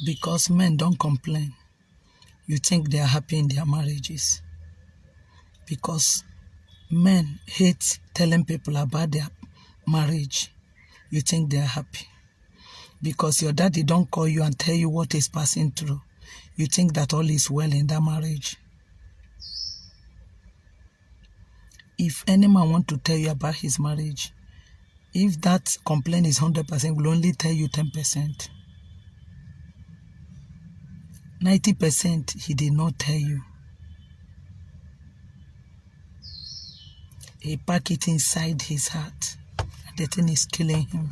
Because men don't complain, you think they are happy in their marriages. Because men hate telling people about their marriage, you think they are happy. Because your daddy don't call you and tell you what he's passing through, you think that all is well in that marriage. If any man want to tell you about his marriage, if that complaint is 100%, will only tell you 10%. 90% he did not tell you. He packed it inside his heart. And the thing is killing him.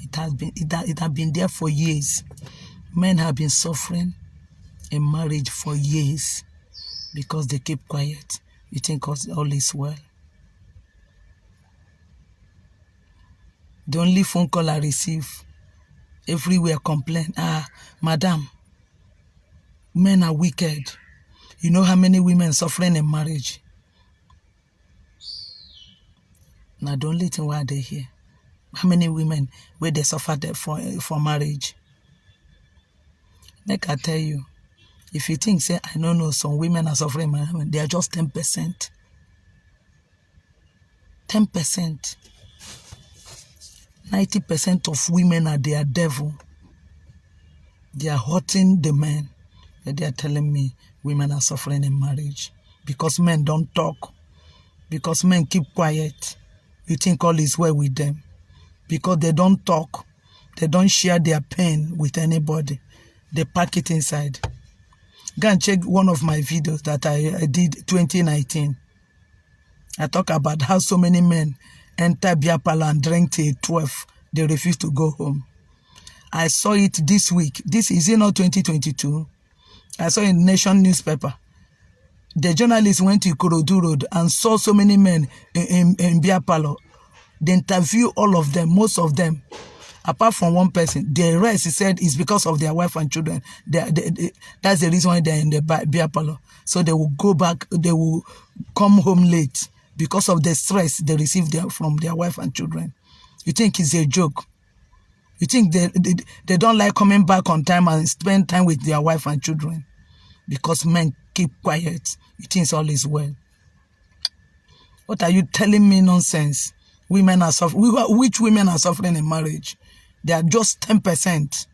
It has been there for years. Men have been suffering in marriage for years because they keep quiet. You think all is well. The only phone call I receive, everywhere complain, madam, men are wicked. You know how many women suffering in marriage? Now the only thing why they here. How many women where they suffered for marriage? Like I tell you, if you think, say, I don't know, some women are suffering, they are just 10%. 10%. 90% of women are their devil. They are hurting the men. They are telling me women are suffering in marriage because men don't talk, because men keep quiet. You think all is well with them because they don't talk, they don't share their pain with anybody. They pack it inside. Go and check one of my videos that I did 2019. I talk about how so many men enter beer parlor and drink till 12. They refuse to go home. I saw it this week. This is not 2022. I saw in Nation newspaper. The journalist went to Ikorodu Road and saw so many men in beer parlor. They interview all of them, most of them, apart from one person. The rest, he said, is because of their wife and children. That's the reason why they're in the beer parlor. So they will go back, they will come home late because of the stress they receive from their wife and children. You think it's a joke? You think they don't like coming back on time and spend time with their wife and children? Because men keep quiet. You think all is well. What are you telling me nonsense? Women are suffering. Which women are suffering in marriage? They are just 10%.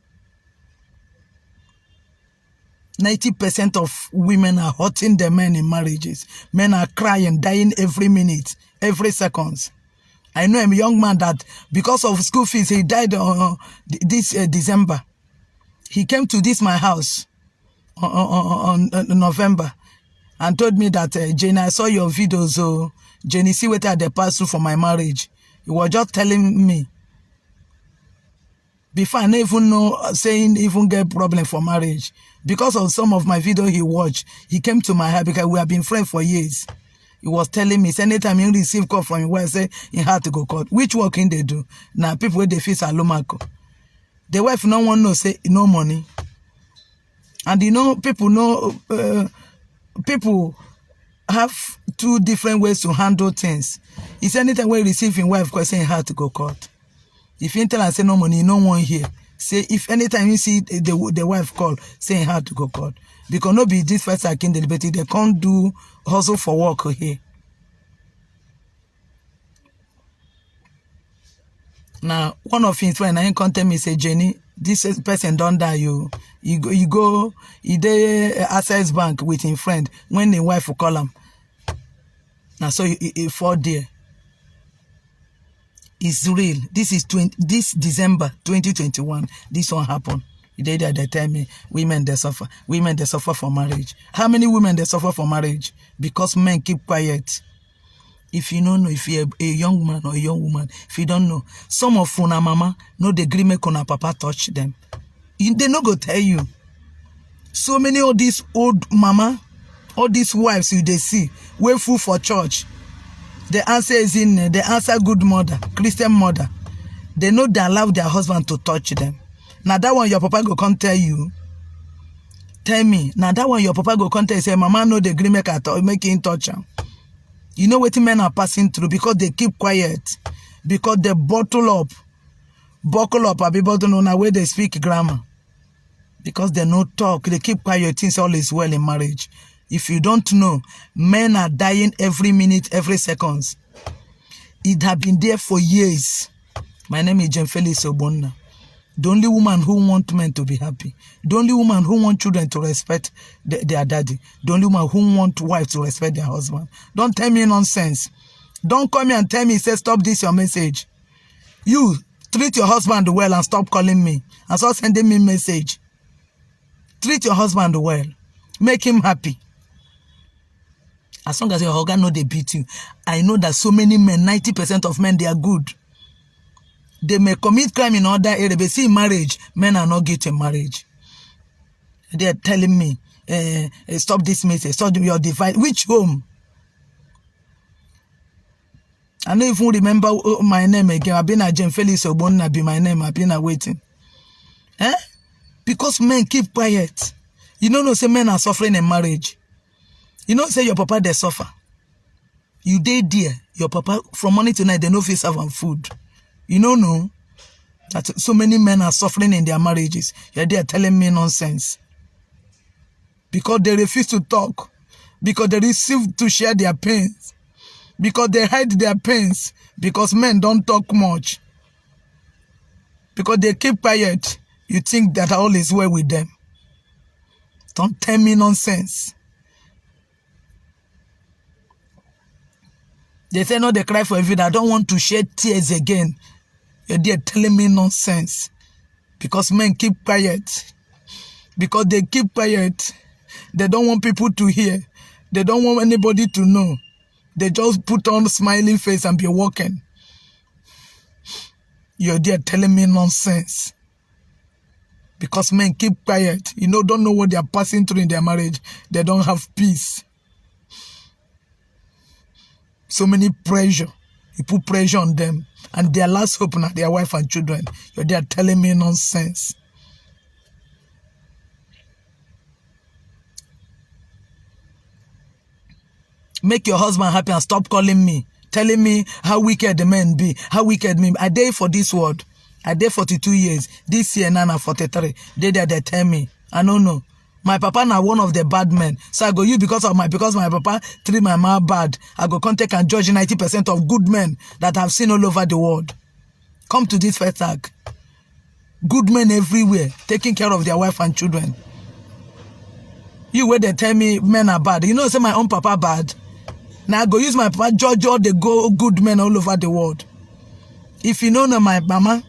90% of women are hurting the men in marriages. Men are crying, dying every minute, every second. I know a young man that because of school fees, he died this December. He came to my house on November and told me that, Jenny, I saw your videos, so Jenny, see what they passed through for my marriage. He was just telling me. Before I didn't even know, saying even get problem for marriage. Because of some of my video he watched, he came to my house because we have been friends for years. He was telling me, anytime he receive call from him, where I say he had to go court. Which work can they do? Now people where they feel Salomako. The wife no one know say no money. And you know, people have two different ways to handle things. It's anytime we receive him wife because saying he had to go court. If you tell and say no money, no one here. Say if anytime you see the wife call, saying hard to go court. Because no be this first again deliberate, they can't do hustle for work here. Now, one of his friends, I contact me, say, Jenny, this person don't die, you go, he dey Access Bank with his friend, when the wife will call him. Now, so he fall there. It's real. This is this December 2021. This one happened. They tell me women they suffer. Women they suffer for marriage. How many women they suffer for marriage? Because men keep quiet. If you don't know, if you're a young man or a young woman, if you don't know, some of una mama no the agree make una papa touch them. They no go tell you. So many of these old mama, all these wives you they see, way full for church. The answer is in the answer good mother, Christian mother. They know they allow their husband to touch them. Now that one your papa go come tell you. Tell me. Now that one your papa go come tell you say, Mama no the agree make him touch him. You know what men are passing through because they keep quiet. Because they buckle up. I be bottle on where they speak grammar. Because they no talk, they keep quiet, things all is well in marriage. If you don't know, men are dying every minute, every seconds. It have been there for years. My name is Felix Obonna. The only woman who want men to be happy. The only woman who want children to respect their daddy. The only woman who want wife to respect their husband. Don't tell me nonsense. Don't come here and tell me, say, stop this your message. You, treat your husband well and stop calling me. And stop sending me message. Treat your husband well. Make him happy. As long as your husband know they beat you. I know that so many men, 90% of men, they are good. They may commit crime in other areas, but see, marriage, men are not getting marriage. They are telling me, stop this message, stop your device. Which home? I don't even remember my name again. I've been a Felix Obonna, be my name. I've been waiting. Because men keep quiet. You know, say men are suffering in marriage. You know, say your papa, they suffer. You dey there, your papa, from morning to night, they no fit serve and food. You know that so many men are suffering in their marriages. You're there telling me nonsense. Because they refuse to talk. Because they refuse to share their pains. Because they hide their pains. Because men don't talk much. Because they keep quiet. You think that all is well with them. Don't tell me nonsense. They say, no, they cry for everything. I don't want to shed tears again. You're there telling me nonsense. Because men keep quiet. Because they keep quiet. They don't want people to hear. They don't want anybody to know. They just put on a smiling face and be walking. You're there telling me nonsense. Because men keep quiet. You know, don't know what they are passing through in their marriage. They don't have peace. So many pressure. You put pressure on them. And their last hope now, their wife and children. You're there telling me nonsense. Make your husband happy and stop calling me. Telling me how wicked the men be. How wicked me. I did for this word. I did 42 years. This year now 43. They tell me. I don't know. My papa now one of the bad men. So I go you because my papa treat my mom bad. I go contact and judge 90% of good men that I've seen all over the world. Come to this first tag. Good men everywhere, taking care of their wife and children. You where they tell me men are bad. You know, say my own papa bad. Now I go use my papa judge all the good men all over the world. If you know my mama,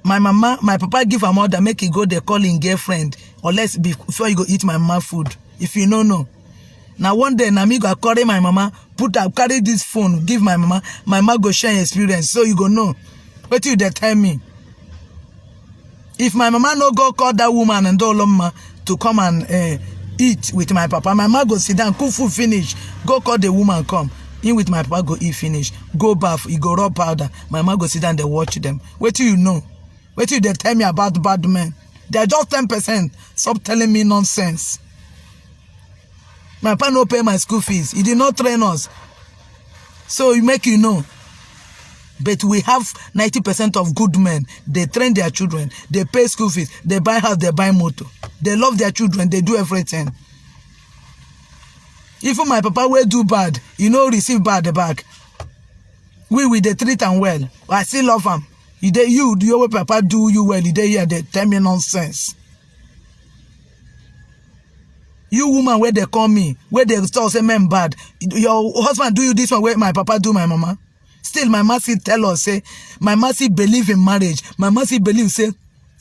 my papa give her mother, make he go there calling girlfriend, or less before you go eat my mama food. If you know. Now one day, me go carry my mama, carry this phone, give my mama go share experience, so you go know. What you they tell me? If my mama no go call that woman and Doloma to come and eat with my papa, my mama go sit down, cook food finish, go call the woman come. In with my papa go eat finish, go bath, he go rub powder. My mama go sit down, they watch them. What do you know? Wait till they tell me about bad men. They are just 10%. Stop telling me nonsense. My papa no pay my school fees. He did not train us. So he make you know. But we have 90% of good men. They train their children. They pay school fees. They buy house. They buy motor. They love their children. They do everything. Even my papa will do bad. You know, receive bad back. We they treat them well. I still love them. You do your papa do you well. They tell me nonsense. You woman where they call me, where they start say men bad. Your husband do you this one where my papa do my mama. Still my mercy tell us say my mercy believe in marriage. My mercy believe say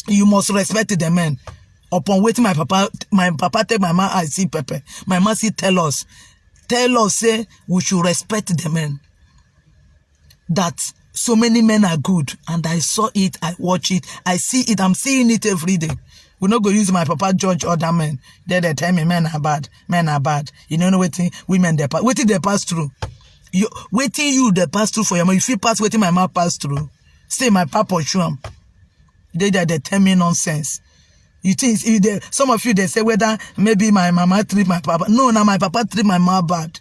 you must respect the men. Upon waiting my papa take my mama I see pepper. My mercy tell us say we should respect the men. That so many men are good, and I saw it, I watch it, I see it, I'm seeing it every day. We not go use my papa judge other men. They tell me men are bad. You know waiting women they pass. Waiting they pass through. Waiting you they pass through for your mom. If you pass waiting my mom pass through. Stay my papa show them. They tell me nonsense. You think some of you they say whether maybe my mama treat my papa. No, now my papa treat my mom bad.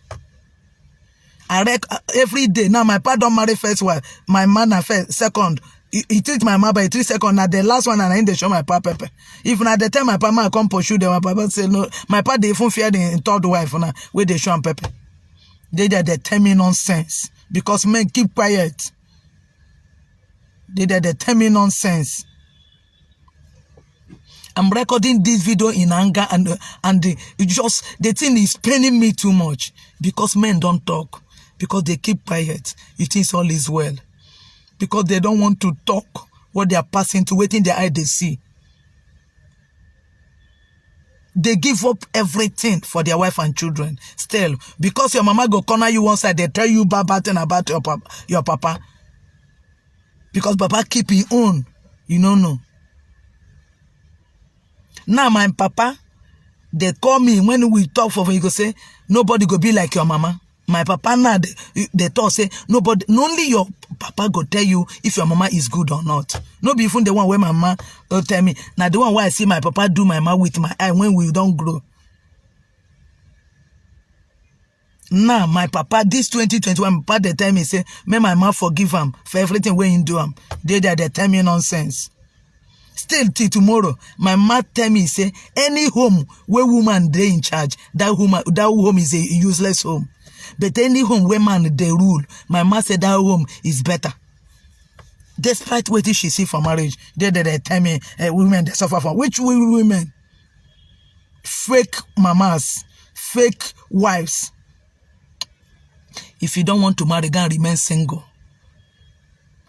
I every day now my papa don't marry first wife. My man first, second. He treat my mama by 3 seconds. Now the last one, and I they show my papa pepper. If na the time my papa come pursue them, my papa say no. My papa they even fear the third wife now where they show him pepper. They tell me nonsense because men keep quiet. They tell me nonsense. I'm recording this video in anger and the thing is paining me too much because men don't talk, because they keep quiet. It is all is well, because they don't want to talk what they are passing to, waiting their eye they see. They give up everything for their wife and children. Still, because your mama go corner you one side, they tell you bad thing about your papa. Because papa keep his own, you don't know. Now my papa, they call me when we talk for you go say nobody go be like your mama. My papa now they talk say nobody, only your papa go tell you if your mama is good or not. No be even the one where my mama will tell me. Now the one where I see my papa do my mama with my eye when we don't grow. Now my papa this 2021, my papa they tell me say may my mama forgive him for everything when he do him. They tell me nonsense. Still till tomorrow, my mom tell me say any home where woman they in charge, that home is a useless home. But any home where man they rule, my mom said that home is better. Despite what she see for marriage, they tell me women they suffer from. Which women? Fake mamas, fake wives. If you don't want to marry, go and remain single.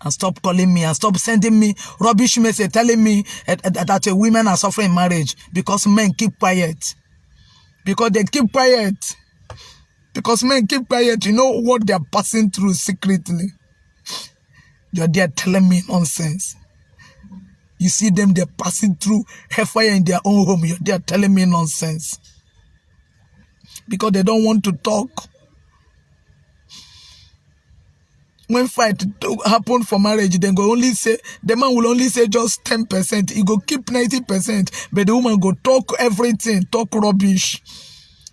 And stop calling me and stop sending me rubbish message telling me that women are suffering in marriage because men keep quiet. Because they keep quiet. Because men keep quiet. You know what they are passing through secretly. You're there telling me nonsense. You see them, they're passing through hellfire in their own home. You're there telling me nonsense. Because they don't want to talk. When fight happen for marriage, then go only say, the man will only say just 10%. He go keep 90%. But the woman go talk everything, talk rubbish.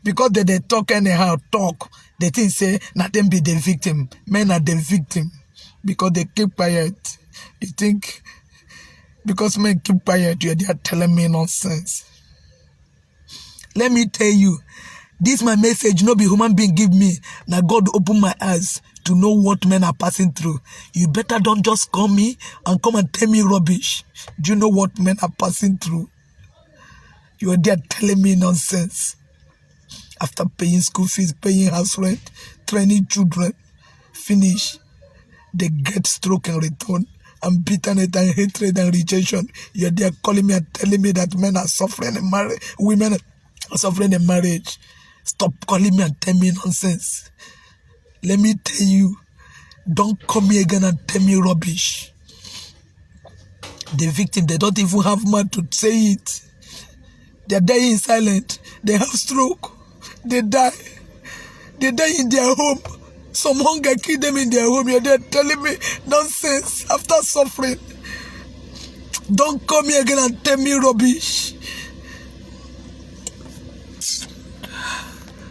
Because they talk anyhow, talk. They think say, not them be the victim. Men are the victim. Because they keep quiet. You think, because men keep quiet, you're there telling me nonsense. Let me tell you, this my message, no be human being give me. Now God open my eyes to know what men are passing through. You better don't just call me and come and tell me rubbish. Do you know what men are passing through? You are there telling me nonsense. After paying school fees, paying house rent, training children, finish. They get stroke in return, and bitterness and hatred and rejection. You are there calling me and telling me that men are suffering in marriage, women are suffering in marriage. Stop calling me and tell me nonsense. Let me tell you, don't come here again and tell me rubbish. The victim, they don't even have man to say it. They're dying in silence. They have stroke. They die. They die in their home. Some hunger kill them in their home. You're there telling me nonsense after suffering. Don't come here again and tell me rubbish.